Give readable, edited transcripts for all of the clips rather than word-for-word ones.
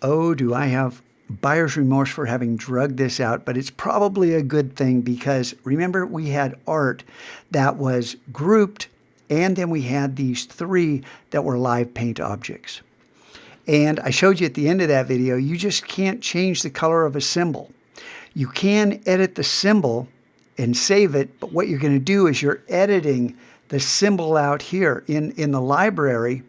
oh, do I have buyer's remorse for having drugged this out, but it's probably a good thing because remember we had art that was grouped and then we had these three that were live paint objects. And I showed you at the end of that video, you just can't change the color of a symbol. You can edit the symbol and save it, but what you're going to do is you're editing the symbol out here. In the library,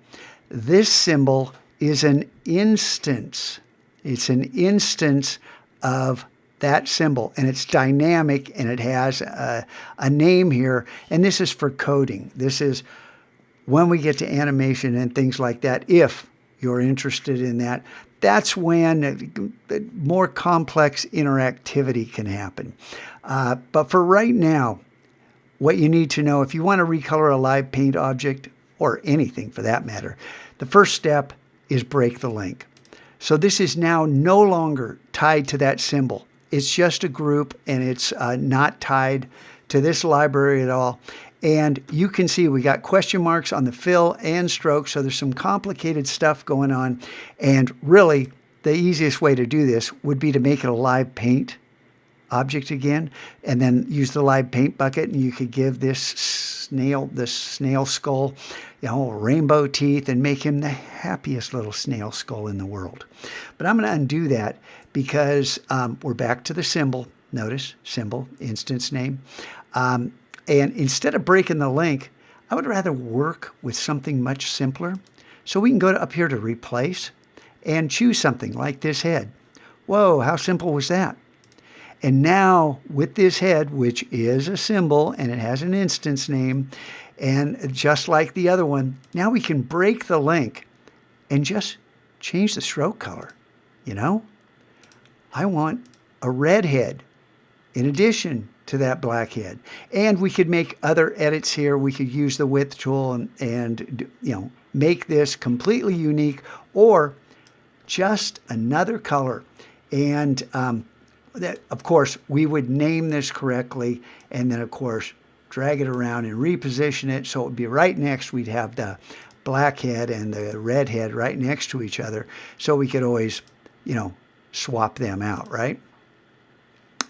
this symbol is an instance. It's an instance of that symbol, and it's dynamic, and it has a name here, and this is for coding. This is when we get to animation and things like that, if you're interested in that. That's when more complex interactivity can happen. But for right now, what you need to know, if you want to recolor a live paint object, or anything for that matter, the first step is break the link. So this is now no longer tied to that symbol. It's just a group, and it's not tied to this library at all. And you can see we got question marks on the fill and stroke, so there's some complicated stuff going on. And really, the easiest way to do this would be to make it a live paint object again, and then use the live paint bucket, and you could give this snail skull, rainbow teeth, and make him the happiest little snail skull in the world. But I'm going to undo that because we're back to the symbol. Notice, symbol, instance name. And instead of breaking the link, I would rather work with something much simpler. So we can go up here to replace and choose something like this head. Whoa, how simple was that? And now with this head, which is a symbol and it has an instance name, and just like the other one, now we can break the link and just change the stroke color. I want a red head in addition to that black head. And we could make other edits here. We could use the width tool and make this completely unique, or just another color. And that, of course, we would name this correctly, and then, of course, drag it around and reposition it so it would be right next. We'd have the black head and the red head right next to each other, so we could always, swap them out, right?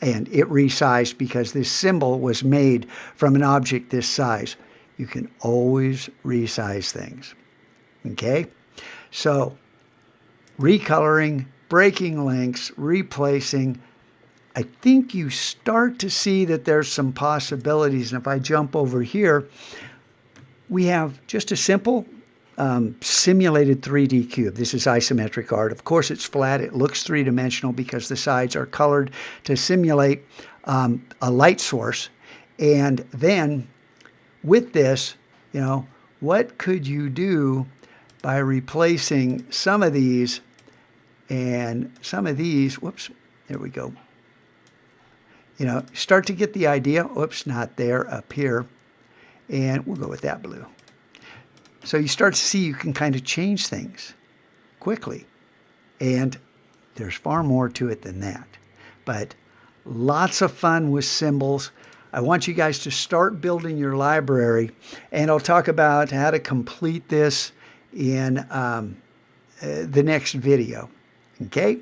And it resized because this symbol was made from an object this size. You can always resize things, okay? So recoloring, breaking links, replacing, I think you start to see that there's some possibilities. And if I jump over here, we have just a simple simulated 3D cube. This is isometric art. Of course, it's flat. It looks three-dimensional because the sides are colored to simulate a light source. And then with this, what could you do by replacing some of these and some of these? Whoops, there we go. Start to get the idea. Whoops, not there, up here. And we'll go with that blue. So you start to see you can kind of change things quickly. And there's far more to it than that. But lots of fun with symbols. I want you guys to start building your library. And I'll talk about how to complete this in the next video. Okay?